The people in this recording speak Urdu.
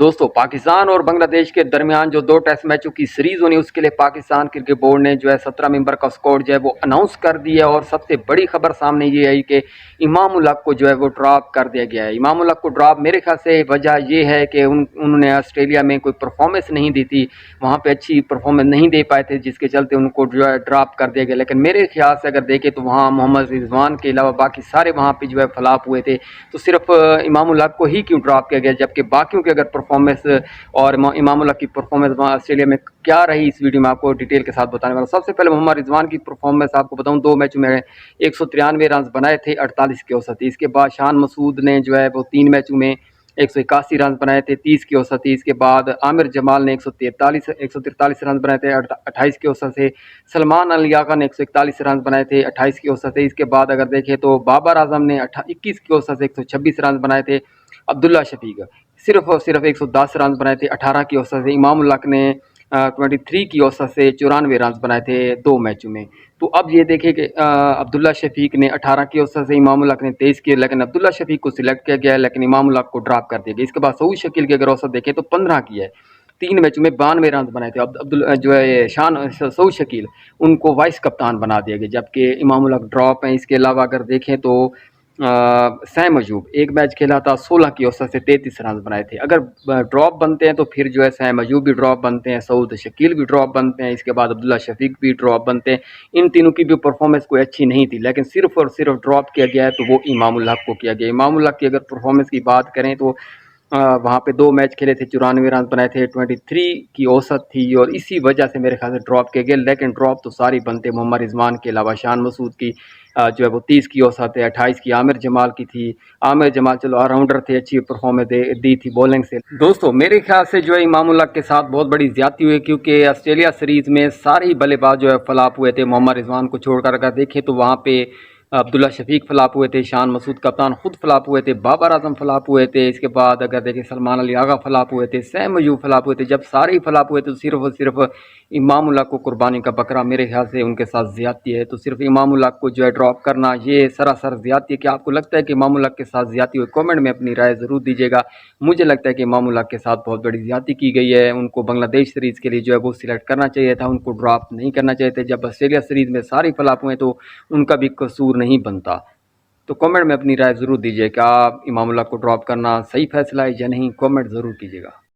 دوستو پاکستان اور بنگلہ دیش کے درمیان جو 2 ٹیسٹ میچوں کی سیریز ہونی اس کے لیے پاکستان کرکٹ بورڈ نے جو ہے 17 ممبر کا اسکواڈ جو ہے وہ اناؤنس کر دیا اور سب سے بڑی خبر سامنے یہ آئی کہ امام الحق کو جو ہے وہ ڈراپ کر دیا گیا ہے۔ امام الحق کو ڈراپ میرے خیال سے وجہ یہ ہے کہ انہوں نے آسٹریلیا میں کوئی پرفارمنس نہیں دی تھی، وہاں پہ اچھی پرفارمنس نہیں دے پائے تھے جس کے چلتے ان کو جو ہے ڈراپ کر دیا گیا۔ لیکن میرے خیال سے اگر دیکھیں تو وہاں محمد رضوان کے علاوہ باقی سارے وہاں پہ جو ہے فلاپ ہوئے تھے، تو صرف امام الحق کو ہی کیوں ڈراپ کیا گیا، جبکہ باقیوں کی اگر پرفارمنس اور امام الحق کی پرفارمنس وہاں آسٹریلیا میں کیا رہی اس ویڈیو میں آپ کو ڈیٹیل کے ساتھ بتانے والا ہوں۔ سب سے پہلے محمد رضوان کی پرفارمنس آپ کو بتاؤں، 2 میچوں میں 193 رنز بنائے تھے 48 کی اوسط تھی۔ اس کے بعد شان مسعود نے جو ہے وہ 3 میچوں میں 181 رنز بنائے تھے 30 کی اوسط تھی۔ اس کے بعد عامر جمال نے 143 رنز بنائے تھے 28 کی اوسط سے۔ سلمان علی آغا نے 141 رنز بنائے تھے 28 کی اوسط سے۔ اس کے بعد اگر دیکھیں تو بابر اعظم نے 21 کی اوسط سے 126 رنز بنائے تھے۔ عبداللہ شفیق صرف اور صرف 110 رنز بنائے تھے 18 کی اوسط سے۔ امام الحق نے 23 کی اوسط سے 94 رنز بنائے تھے 2 میچوں میں۔ تو اب یہ دیکھیں کہ عبداللہ شفیق نے 18 کی اوسط سے، امام الحق نے 23 کی، لیکن عبداللہ شفیق کو سلیکٹ کیا گیا ہے لیکن امام الحق کو ڈراپ کر دیا گیا۔ اس کے بعد سعود شکیل کی اگر اوسط دیکھیں تو 15 کی ہے، 3 میچوں میں 92 رنز بنائے تھے۔ جو ہے سعود شکیل ان کو وائس کپتان بنا دیا گیا، جبکہ امام الحق ڈراپ ہیں۔ اس کے علاوہ اگر دیکھیں تو سیم ایوب 1 میچ کھیلا تھا 16 کی اوسط سے 33 رنز بنائے تھے۔ اگر ڈراپ بنتے ہیں تو پھر جو ہے سیم ایوب بھی ڈراپ بنتے ہیں، سعود شکیل بھی ڈراپ بنتے ہیں، اس کے بعد عبداللہ شفیق بھی ڈراپ بنتے ہیں۔ ان تینوں کی بھی پرفارمنس کوئی اچھی نہیں تھی، لیکن صرف اور صرف ڈراپ کیا گیا ہے تو وہ امام الحق کو کیا گیا۔ امام الحق کی اگر پرفارمنس کی بات کریں تو وہاں پہ 2 میچ کھیلے تھے 94 رنز بنائے تھے، 23 کی اوسط تھی، اور اسی وجہ سے میرے خیال سے ڈراپ کیا گیا۔ لیکن ڈراپ تو ساری بنتے محمد رضوان کے علاوہ شان مسعود کی جو ہے وہ 30 کی اوسط ہے، 28 کی عامر جمال کی تھی۔ عامر جمال چلو آل راؤنڈر تھے، اچھی پرفارمنس دی تھی بولنگ سے۔ دوستو میرے خیال سے جو ہے امام الحق کے ساتھ بہت بڑی زیادتی ہوئی، کیونکہ آسٹریلیا سیریز میں سارے بلے باز جو ہے فلاپ ہوئے تھے محمد رضوان کو چھوڑ کر۔ اگر دیکھیں تو وہاں پہ عبداللہ شفیق فلاپ ہوئے تھے، شان مسعود کپتان خود فلاپ ہوئے تھے، بابر اعظم فلاپ ہوئے تھے۔ اس کے بعد اگر دیکھیں سلمان علی آغا فلاپ ہوئے تھے، سیم ایوب فلاپ ہوئے تھے۔ جب سارے ہی فلاپ ہوئے تھے تو صرف اور صرف امام الحق کو قربانی کا بکرا، میرے خیال سے ان کے ساتھ زیادتی ہے۔ تو صرف امام الحق کو جو ہے ڈراپ کرنا یہ سراسر زیادتی ہے۔ کیا آپ کو لگتا ہے کہ امام الحق کے ساتھ زیادتی ہوئی؟ کامنٹ میں اپنی رائے ضرور دیجیے گا۔ مجھے لگتا ہے کہ امام الحق کے ساتھ بہت بڑی زیادتی کی گئی ہے، ان کو بنگلہ دیش سیریز کے لیے جو ہے وہ سلیکٹ کرنا چاہیے تھا، ان کو ڈراپ نہیں کرنا چاہیے تھے۔ جب آسٹریلیا سیریز میں سارے فلاپ ہوئے تو ان کا بھی قصور نہیں بنتا۔ تو کامنٹ میں اپنی رائے ضرور دیجیے کہ آپ امام الحق کو ڈراپ کرنا صحیح فیصلہ ہے یا نہیں، کامنٹ ضرور کیجیے گا۔